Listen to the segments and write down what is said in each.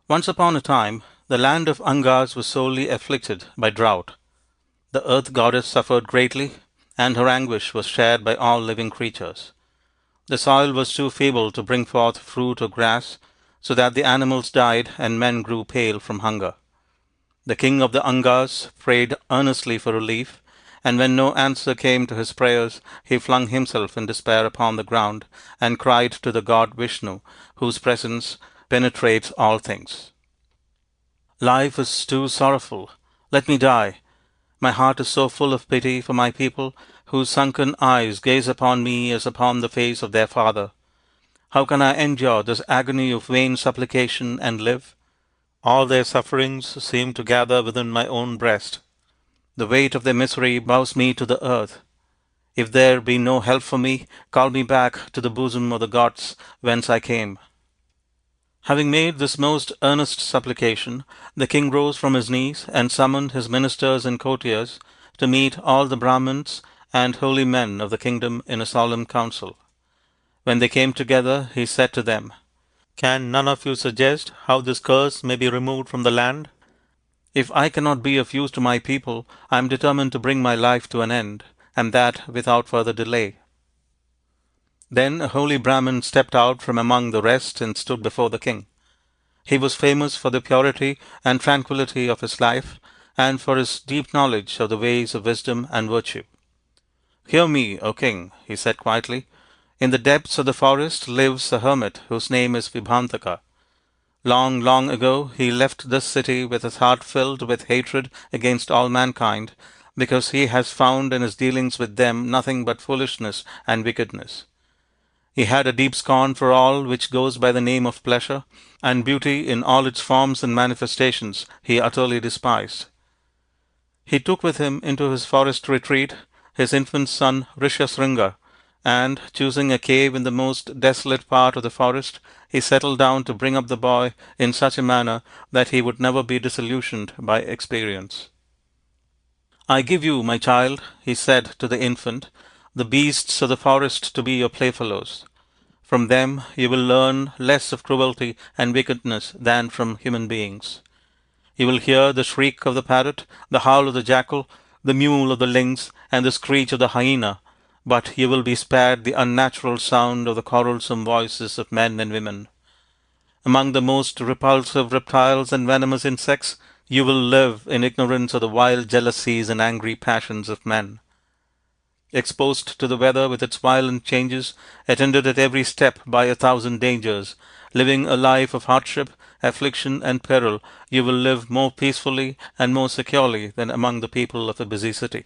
Once upon a time, the land of Angars was sorely afflicted by drought. The earth goddess suffered greatly, and her anguish was shared by all living creatures. The soil was too feeble to bring forth fruit or grass, so that the animals died and men grew pale from hunger. The king of the Angas prayed earnestly for relief, and when no answer came to his prayers, he flung himself in despair upon the ground and cried to the god Vishnu, whose presence penetrates all things. Life is too sorrowful. Let me die. My heart is so full of pity for my people, whose sunken eyes gaze upon me as upon the face of their father. How can I endure this agony of vain supplication and live? All their sufferings seem to gather within my own breast. The weight of their misery bows me to the earth. If there be no help for me, call me back to the bosom of the gods whence I came. Having made this most earnest supplication, the king rose from his knees and summoned his ministers and courtiers to meet all the Brahmins and holy men of the kingdom in a solemn council. When they came together, he said to them, "Can none of you suggest how this curse may be removed from the land? If I cannot be of use to my people, I am determined to bring my life to an end, and that without further delay." Then a holy Brahmin stepped out from among the rest and stood before the king. He was famous for the purity and tranquillity of his life, and for his deep knowledge of the ways of wisdom and virtue. "Hear me, O king," he said quietly. "In the depths of the forest lives a hermit whose name is Vibhantaka. Long, long ago he left this city with his heart filled with hatred against all mankind, because he has found in his dealings with them nothing but foolishness and wickedness. He had a deep scorn for all which goes by the name of pleasure, and beauty in all its forms and manifestations he utterly despised. He took with him into his forest retreat his infant son Rishya Sringa, and, choosing a cave in the most desolate part of the forest, he settled down to bring up the boy in such a manner that he would never be disillusioned by experience. "I give you, my child," he said to the infant, "the beasts of the forest to be your playfellows. From them you will learn less of cruelty and wickedness than from human beings. You will hear the shriek of the parrot, the howl of the jackal, the mew of the lynx, and the screech of the hyena, but you will be spared the unnatural sound of the quarrelsome voices of men and women. Among the most repulsive reptiles and venomous insects, you will live in ignorance of the wild jealousies and angry passions of men. Exposed to the weather with its violent changes, attended at every step by a thousand dangers, living a life of hardship, affliction, and peril, you will live more peacefully and more securely than among the people of a busy city."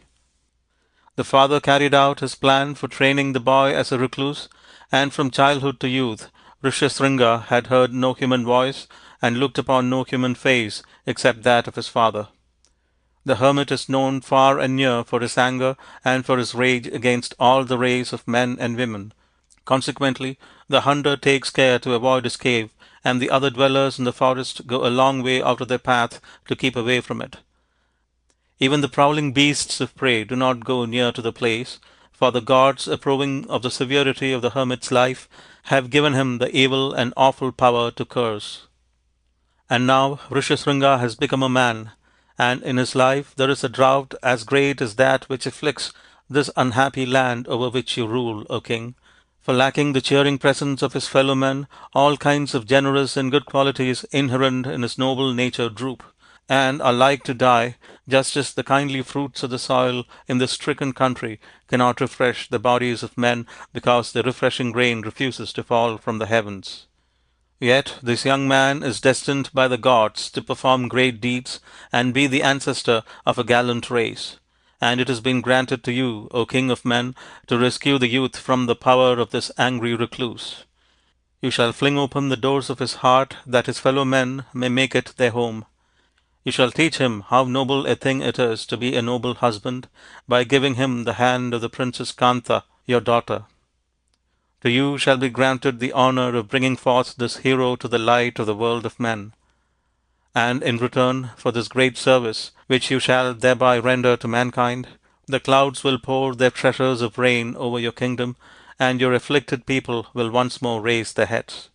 The father carried out his plan for training the boy as a recluse, and from childhood to youth Rishyasringa had heard no human voice and looked upon no human face except that of his father. The hermit is known far and near for his anger and for his rage against all the race of men and women. Consequently, the hunter takes care to avoid his cave, and the other dwellers in the forest go a long way out of their path to keep away from it. Even the prowling beasts of prey do not go near to the place, for the gods, approving of the severity of the hermit's life, have given him the evil and awful power to curse. And now Rishyasringa has become a man, and in his life there is a drought as great as that which afflicts this unhappy land over which you rule, O king. For lacking the cheering presence of his fellow men, all kinds of generous and good qualities inherent in his noble nature droop, and are like to die, just as the kindly fruits of the soil in this stricken country cannot refresh the bodies of men because the refreshing rain refuses to fall from the heavens. Yet this young man is destined by the gods to perform great deeds and be the ancestor of a gallant race. And it has been granted to you, O King of men, to rescue the youth from the power of this angry recluse. You shall fling open the doors of his heart that his fellow men may make it their home. You shall teach him how noble a thing it is to be a noble husband, by giving him the hand of the Princess Kantha, your daughter. To you shall be granted the honor of bringing forth this hero to the light of the world of men. And in return for this great service, which you shall thereby render to mankind, the clouds will pour their treasures of rain over your kingdom, and your afflicted people will once more raise their heads."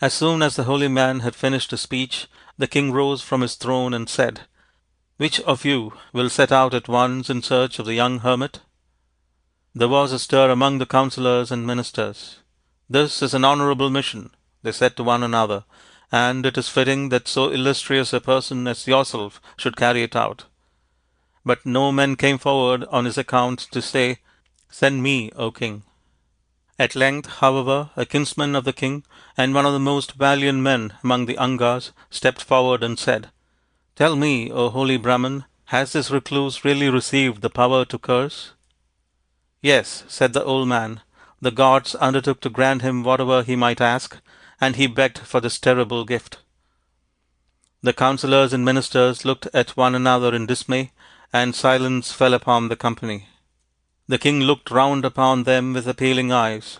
As soon as the holy man had finished his speech, the king rose from his throne and said, "Which of you will set out at once in search of the young hermit?" There was a stir among the councillors and ministers. "This is an honourable mission," they said to one another, "and it is fitting that so illustrious a person as yourself should carry it out." But no men came forward on his account to say, "Send me, O king." At length, however, a kinsman of the king, and one of the most valiant men among the Angars, stepped forward and said, "Tell me, O holy Brahman, has this recluse really received the power to curse?" "Yes," said the old man, "the gods undertook to grant him whatever he might ask, and he begged for this terrible gift." The councillors and ministers looked at one another in dismay, and silence fell upon the company. The king looked round upon them with appealing eyes.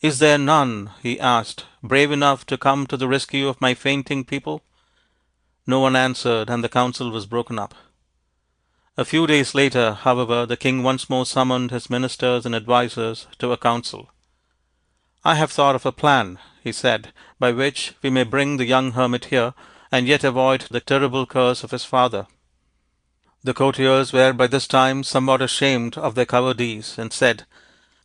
"Is there none," he asked, "brave enough to come to the rescue of my fainting people?" No one answered, and the council was broken up. A few days later, however, the king once more summoned his ministers and advisers to a council. "I have thought of a plan," he said, "by which we may bring the young hermit here, and yet avoid the terrible curse of his father." The courtiers were by this time somewhat ashamed of their cowardice, and said,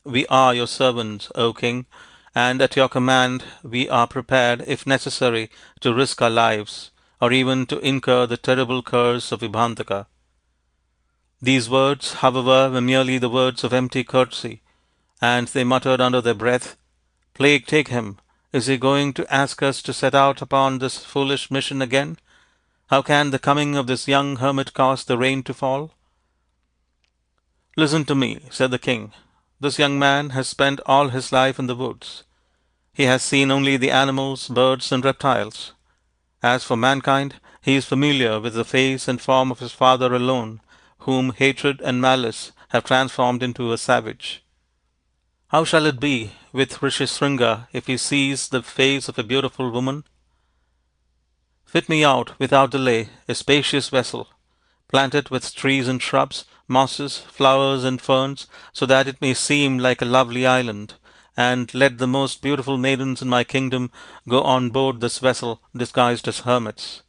"We are your servants, O king, and at your command we are prepared, if necessary, to risk our lives, or even to incur the terrible curse of Vibhandaka." These words, however, were merely the words of empty courtesy, and they muttered under their breath, "Plague take him! Is he going to ask us to set out upon this foolish mission again? How can the coming of this young hermit cause the rain to fall?" "Listen to me," said the king. "This young man has spent all his life in the woods. He has seen only the animals, birds, and reptiles. As for mankind, he is familiar with the face and form of his father alone, whom hatred and malice have transformed into a savage. How shall it be with Rishya Sringa if he sees the face of a beautiful woman? Fit me out, without delay, a spacious vessel. Plant it with trees and shrubs, mosses, flowers, and ferns, so that it may seem like a lovely island, and let the most beautiful maidens in my kingdom go on board this vessel disguised as hermits.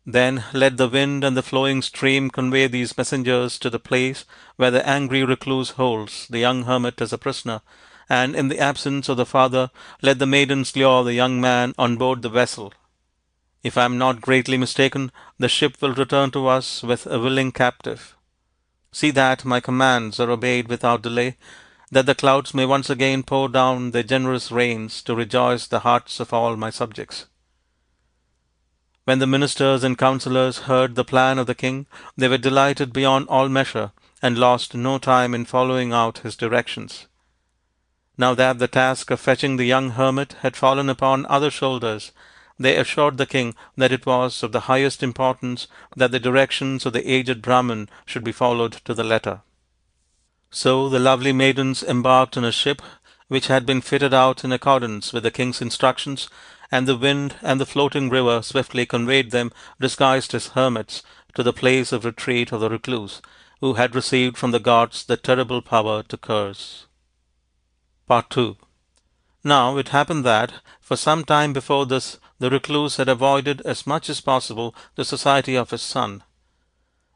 Then let the wind and the flowing stream convey these messengers to the place where the angry recluse holds the young hermit as a prisoner, and in the absence of the father let the maidens lure the young man on board the vessel. If I am not greatly mistaken, the ship will return to us with a willing captive. See that my commands are obeyed without delay, that the clouds may once again pour down their generous rains to rejoice the hearts of all my subjects." When the ministers and councillors heard the plan of the king, they were delighted beyond all measure, and lost no time in following out his directions. Now that the task of fetching the young hermit had fallen upon other shoulders, they assured the king that it was of the highest importance that the directions of the aged Brahman should be followed to the letter. So the lovely maidens embarked on a ship which had been fitted out in accordance with the king's instructions, and the wind and the floating river swiftly conveyed them, disguised as hermits, to the place of retreat of the recluse, who had received from the gods the terrible power to curse. Part 2. Now it happened that, for some time before this, the recluse had avoided as much as possible the society of his son.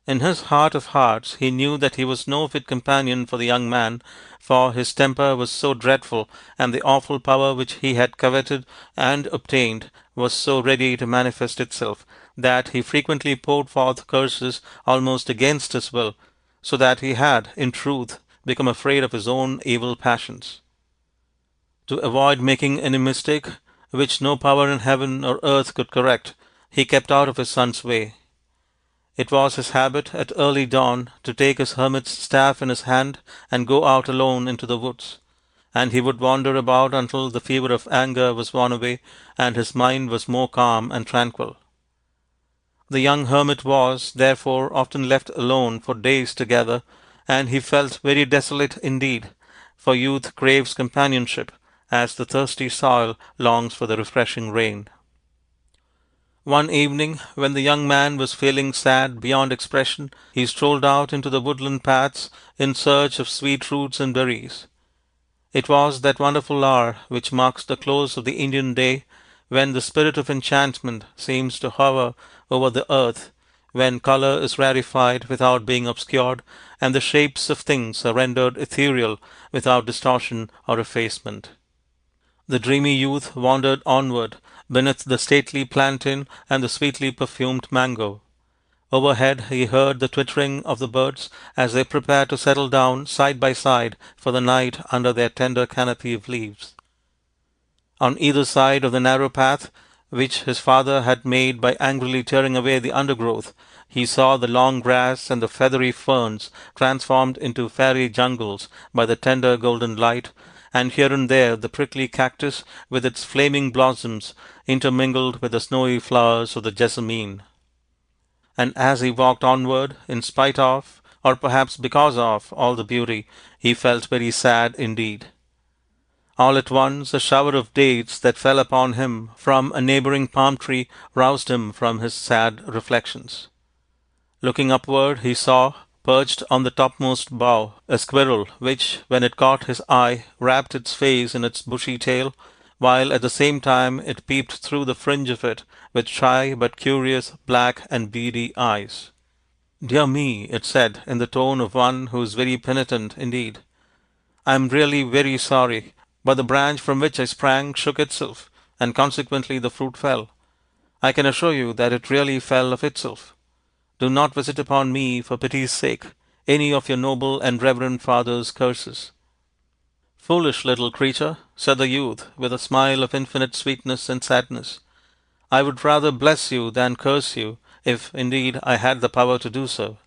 In his heart of hearts he knew that he was no fit companion for the young man, for his temper was so dreadful, and the awful power which he had coveted and obtained was so ready to manifest itself, that he frequently poured forth curses almost against his will, so that he had, in truth, become afraid of his own evil passions. To avoid making any mistake, which no power in heaven or earth could correct, he kept out of his son's way. It was his habit at early dawn to take his hermit's staff in his hand and go out alone into the woods, and he would wander about until the fever of anger was worn away and his mind was more calm and tranquil. The young hermit was, therefore, often left alone for days together, and he felt very desolate indeed, for youth craves companionship, as the thirsty soil longs for the refreshing rain. One evening, when the young man was feeling sad beyond expression, he strolled out into the woodland paths in search of sweet roots and berries. It was that wonderful hour which marks the close of the Indian day, when the spirit of enchantment seems to hover over the earth, when color is rarefied without being obscured, and the shapes of things are rendered ethereal without distortion or effacement. The dreamy youth wandered onward beneath the stately plantain and the sweetly perfumed mango. Overhead he heard the twittering of the birds as they prepared to settle down side by side for the night under their tender canopy of leaves. On either side of the narrow path which his father had made by angrily tearing away the undergrowth, he saw the long grass and the feathery ferns transformed into fairy jungles by the tender golden light, and here and there the prickly cactus with its flaming blossoms intermingled with the snowy flowers of the jessamine. And as he walked onward, in spite of, or perhaps because of, all the beauty, he felt very sad indeed. All at once a shower of dates that fell upon him from a neighbouring palm tree roused him from his sad reflections. Looking upward, he saw, perched on the topmost bough, a squirrel which, when it caught his eye, wrapped its face in its bushy tail, while at the same time it peeped through the fringe of it with shy but curious black and beady eyes. "Dear me," it said, in the tone of one who is very penitent indeed, "I am really very sorry, but the branch from which I sprang shook itself, and consequently the fruit fell. I can assure you that it really fell of itself. Do not visit upon me, for pity's sake, any of your noble and reverend father's curses." "Foolish little creature," said the youth, with a smile of infinite sweetness and sadness, "I would rather bless you than curse you, if indeed I had the power to do so."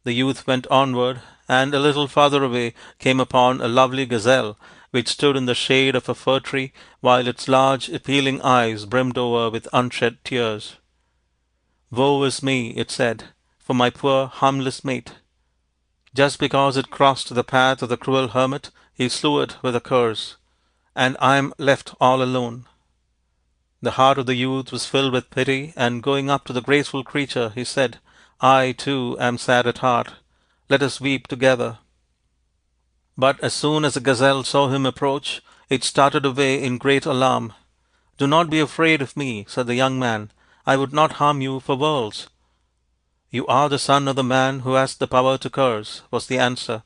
The youth went onward, and a little farther away came upon a lovely gazelle, which stood in the shade of a fir tree, while its large appealing eyes brimmed over with unshed tears. "Woe is me," it said, "for my poor harmless mate. Just because it crossed the path of the cruel hermit, he slew it with a curse, and I am left all alone." The heart of the youth was filled with pity, and going up to the graceful creature, he said, "I, too, am sad at heart. Let us weep together." But as soon as the gazelle saw him approach, it started away in great alarm. "Do not be afraid of me," said the young man. "I would not harm you for worlds." "You are the son of the man who has the power to curse," was the answer.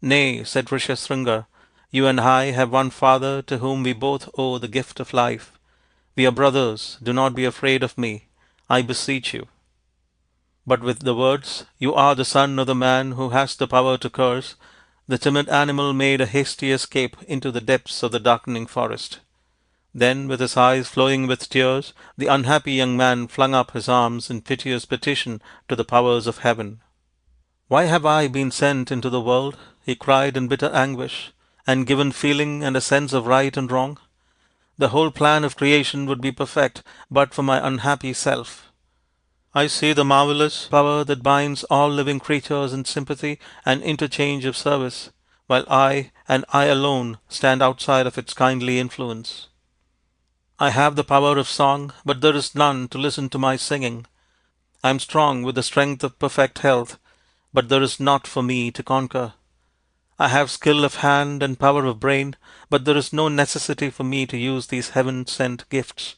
"Nay," said Rishya Sringa, "you and I have one father to whom we both owe the gift of life. We are brothers. Do not be afraid of me, I beseech you." But with the words, "You are the son of the man who has the power to curse," the timid animal made a hasty escape into the depths of the darkening forest. Then, with his eyes flowing with tears, the unhappy young man flung up his arms in piteous petition to the powers of heaven. "Why have I been sent into the world," he cried in bitter anguish, "and given feeling and a sense of right and wrong? The whole plan of creation would be perfect but for my unhappy self. I see the marvelous power that binds all living creatures in sympathy and interchange of service, while I, and I alone, stand outside of its kindly influence. I have the power of song, but there is none to listen to my singing. I am strong with the strength of perfect health, but there is naught for me to conquer. I have skill of hand and power of brain, but there is no necessity for me to use these heaven-sent gifts.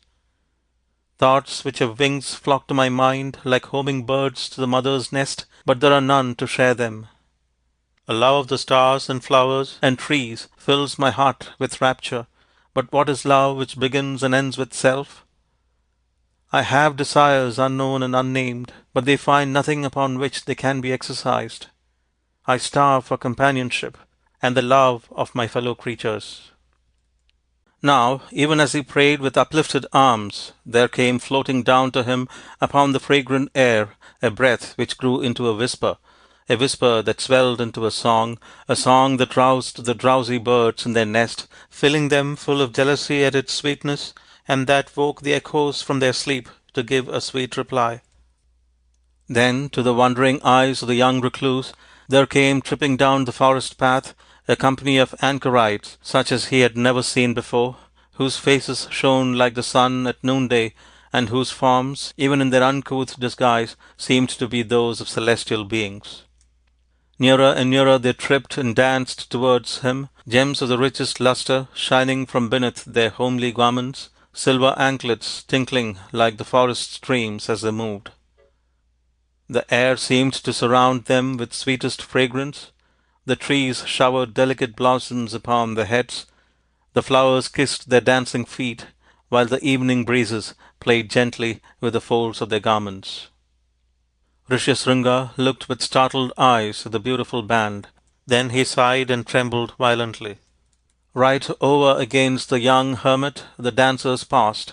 Thoughts which have wings flock to my mind like homing birds to the mother's nest, but there are none to share them. A love of the stars and flowers and trees fills my heart with rapture, but what is love which begins and ends with self? I have desires unknown and unnamed, but they find nothing upon which they can be exercised. I starve for companionship and the love of my fellow creatures." Now, even as he prayed with uplifted arms, there came floating down to him upon the fragrant air a breath which grew into a whisper that swelled into a song that roused the drowsy birds in their nest, filling them full of jealousy at its sweetness, and that woke the echoes from their sleep to give a sweet reply. Then, to the wondering eyes of the young recluse, there came tripping down the forest path a company of anchorites such as he had never seen before, whose faces shone like the sun at noonday, and whose forms, even in their uncouth disguise, seemed to be those of celestial beings. Nearer and nearer they tripped and danced towards him, gems of the richest lustre shining from beneath their homely garments, silver anklets tinkling like the forest streams as they moved. The air seemed to surround them with sweetest fragrance. The trees showered delicate blossoms upon their heads, the flowers kissed their dancing feet, while the evening breezes played gently with the folds of their garments. Rishya Sringa looked with startled eyes at the beautiful band. Then he sighed and trembled violently. Right over against the young hermit the dancers paused.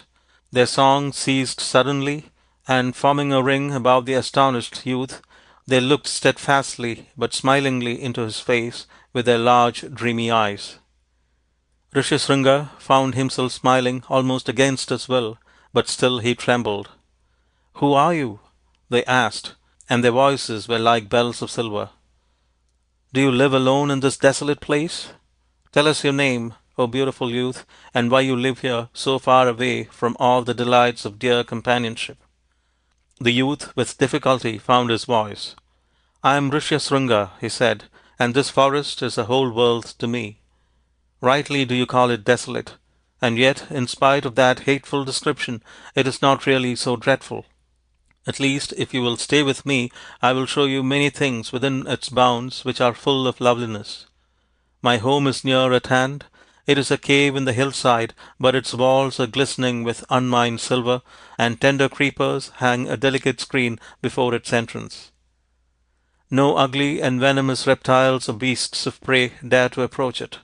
Their song ceased suddenly, and forming a ring about the astonished youth, they looked steadfastly but smilingly into his face with their large, dreamy eyes. Rishyasringa found himself smiling almost against his will, but still he trembled. "Who are you?" they asked, and their voices were like bells of silver. "Do you live alone in this desolate place? Tell us your name, O beautiful youth, and why you live here so far away from all the delights of dear companionship." The youth with difficulty found his voice. "I am Rishyasringa," he said, "and this forest is a whole world to me. Rightly do you call it desolate, and yet, in spite of that hateful description, it is not really so dreadful. At least, if you will stay with me, I will show you many things within its bounds which are full of loveliness. My home is near at hand. It is a cave in the hillside, but its walls are glistening with unmined silver, and tender creepers hang a delicate screen before its entrance. No ugly and venomous reptiles or beasts of prey dare to approach it.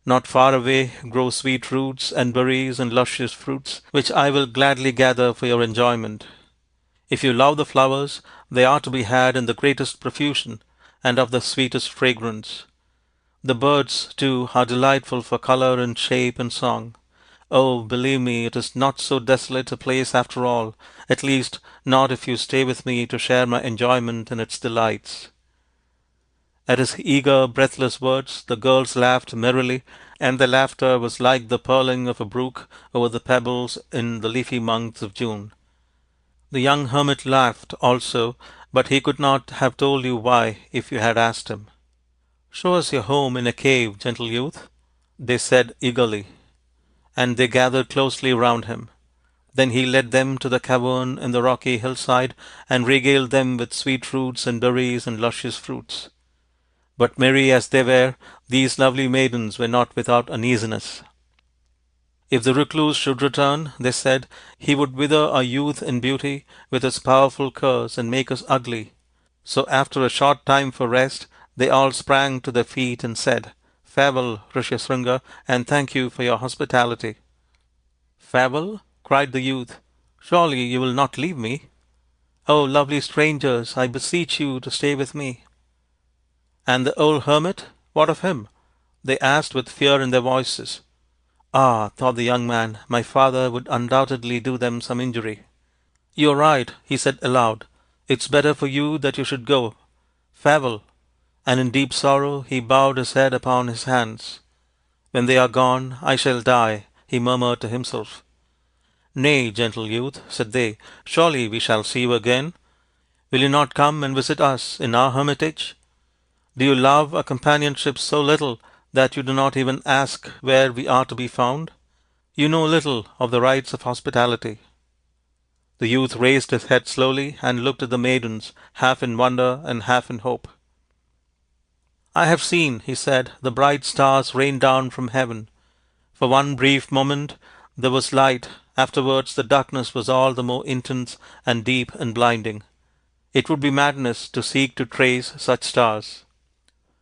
Not far away grow sweet roots and berries and luscious fruits, which I will gladly gather for your enjoyment. If you love the flowers, they are to be had in the greatest profusion and of the sweetest fragrance. The birds, too, are delightful for color and shape and song. Oh, believe me, it is not so desolate a place after all, at least not if you stay with me to share my enjoyment in its delights." At his eager, breathless words, the girls laughed merrily, and their laughter was like the purling of a brook over the pebbles in the leafy month of June. The young hermit laughed also, but he could not have told you why if you had asked him. "Show us your home in a cave, gentle youth," they said eagerly, and they gathered closely round him. Then he led them to the cavern in the rocky hillside, and regaled them with sweet roots and berries and luscious fruits. But merry as they were, these lovely maidens were not without uneasiness. If the recluse should return, they said, he would wither our youth and beauty with his powerful curse and make us ugly. So after a short time for rest, they all sprang to their feet and said, "Farewell, Rishyasringa, and thank you for your hospitality." "Farewell?" cried the youth. "Surely you will not leave me? Oh, lovely strangers, I beseech you to stay with me." "And the old hermit? What of him?" they asked with fear in their voices. "Ah," thought the young man, "my father would undoubtedly do them some injury." "You are right," he said aloud. "It's better for you that you should go. Farewell." And in deep sorrow he bowed his head upon his hands. "When they are gone, I shall die," he murmured to himself. "Nay, gentle youth," said they, "surely we shall see you again. Will you not come and visit us in our hermitage? Do you love our companionship so little that you do not even ask where we are to be found? You know little of the rites of hospitality." The youth raised his head slowly and looked at the maidens, half in wonder and half in hope. "I have seen," he said, "the bright stars rain down from heaven. For one brief moment there was light, afterwards the darkness was all the more intense and deep and blinding. It would be madness to seek to trace such stars."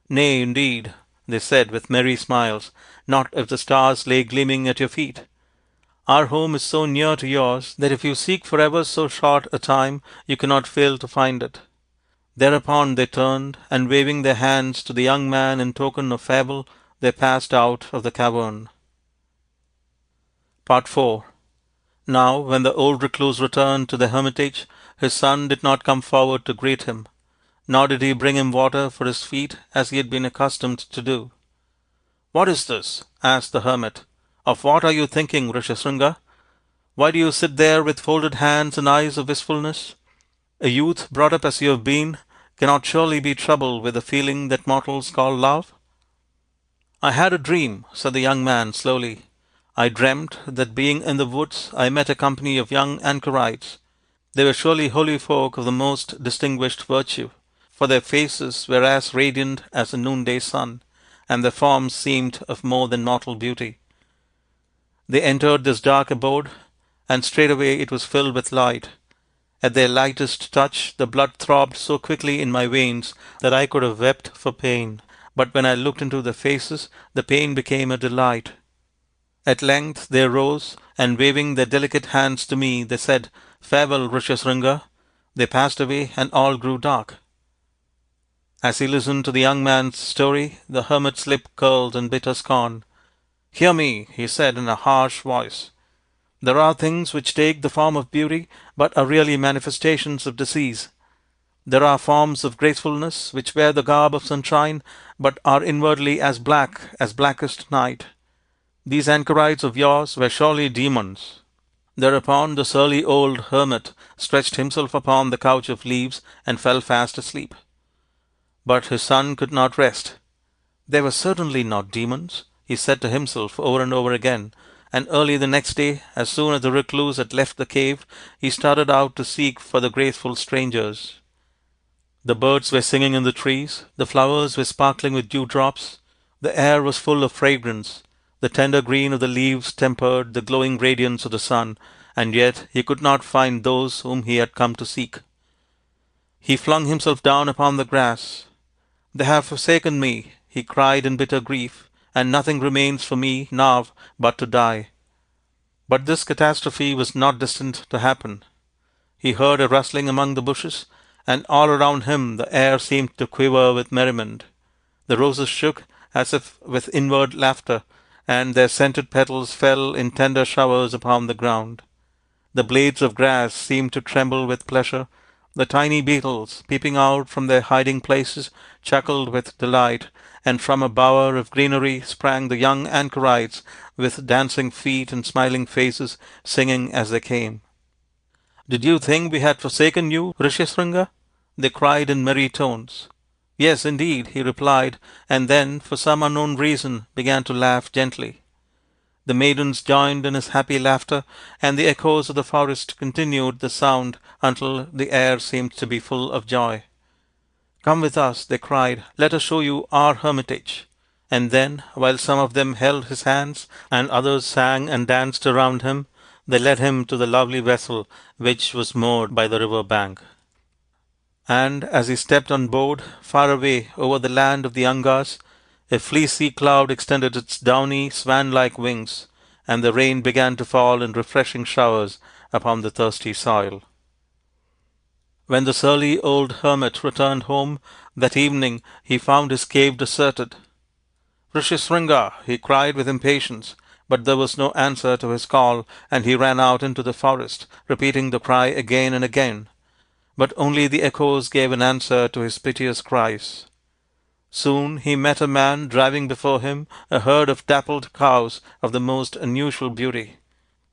"Nay, indeed," they said with merry smiles, "not if the stars lay gleaming at your feet. Our home is so near to yours that if you seek for ever so short a time, you cannot fail to find it." Thereupon they turned, and waving their hands to the young man in token of farewell, they passed out of the cavern. Part 4. Now, when the old recluse returned to the hermitage, his son did not come forward to greet him, nor did he bring him water for his feet as he had been accustomed to do. "What is this?" asked the hermit. "Of what are you thinking, Rishyasringa? Why do you sit there with folded hands and eyes of wistfulness? A youth brought up as you have been cannot surely be troubled with the feeling that mortals call love." "I had a dream," said the young man slowly. I dreamt that being in the woods I met a company of young anchorites. They were surely holy folk of the most distinguished virtue, for their faces were as radiant as the noonday sun, and their forms seemed of more than mortal beauty. They entered this dark abode, and straightway it was filled with light. At their lightest touch the blood throbbed so quickly in my veins that I could have wept for pain. But when I looked into their faces, the pain became a delight. At length they rose, and waving their delicate hands to me, they said, "Farewell, Rishya Sringa." They passed away, and all grew dark. As he listened to the young man's story, the hermit's lip curled in bitter scorn. "Hear me," he said in a harsh voice. "There are things which take the form of beauty, but are really manifestations of disease. There are forms of gracefulness which wear the garb of sunshine, but are inwardly as black as blackest night. These anchorites of yours were surely demons." Thereupon the surly old hermit stretched himself upon the couch of leaves and fell fast asleep. But his son could not rest. "They were certainly not demons," he said to himself over and over again, and early the next day, as soon as the recluse had left the cave, he started out to seek for the graceful strangers. The birds were singing in the trees, the flowers were sparkling with dewdrops, the air was full of fragrance, the tender green of the leaves tempered the glowing radiance of the sun, and yet he could not find those whom he had come to seek. He flung himself down upon the grass. "They have forsaken me," he cried in bitter grief, "and nothing remains for me now but to die." But this catastrophe was not destined to happen. He heard a rustling among the bushes, and all around him the air seemed to quiver with merriment. The roses shook as if with inward laughter, and their scented petals fell in tender showers upon the ground. The blades of grass seemed to tremble with pleasure. The tiny beetles, peeping out from their hiding places, chuckled with delight, and from a bower of greenery sprang the young anchorites with dancing feet and smiling faces, singing as they came. "Did you think we had forsaken you, Rishyasringa?" they cried in merry tones. "Yes, indeed," he replied, and then, for some unknown reason, began to laugh gently. The maidens joined in his happy laughter, and the echoes of the forest continued the sound until the air seemed to be full of joy. "Come with us," they cried, "let us show you our hermitage." And then, while some of them held his hands, and others sang and danced around him, they led him to the lovely vessel which was moored by the river bank. And as he stepped on board, far away over the land of the Angars, a fleecy cloud extended its downy, swan-like wings, and the rain began to fall in refreshing showers upon the thirsty soil. When the surly old hermit returned home that evening, he found his cave deserted. "Rishya Sringa!" he cried with impatience, but there was no answer to his call, and he ran out into the forest, repeating the cry again and again. But only the echoes gave an answer to his piteous cries. Soon he met a man driving before him a herd of dappled cows of the most unusual beauty.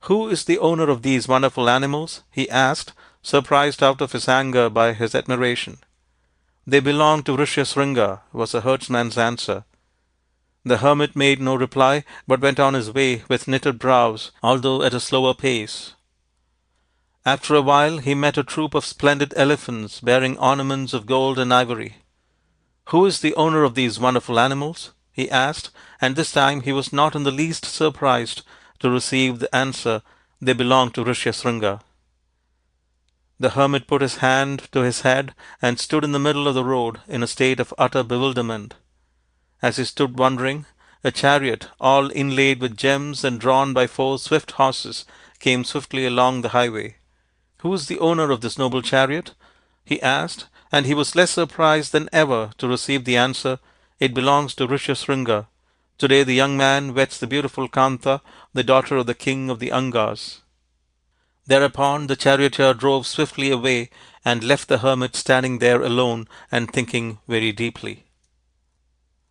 "Who is the owner of these wonderful animals?" he asked, surprised out of his anger by his admiration. "They belong to Rishya Sringa," was the herdsman's answer. The hermit made no reply, but went on his way with knitted brows, although at a slower pace. After a while he met a troop of splendid elephants bearing ornaments of gold and ivory. "Who is the owner of these wonderful animals?" he asked, and this time he was not in the least surprised to receive the answer, "They belong to Rishya Sringa." The hermit put his hand to his head and stood in the middle of the road in a state of utter bewilderment. As he stood wondering, a chariot, all inlaid with gems and drawn by 4 swift horses, came swiftly along the highway. "Who is the owner of this noble chariot?" he asked, and he was less surprised than ever to receive the answer, "It belongs to Rishya Sringa. Today the young man weds the beautiful Kantha, the daughter of the king of the Angars." Thereupon the charioteer drove swiftly away and left the hermit standing there alone and thinking very deeply.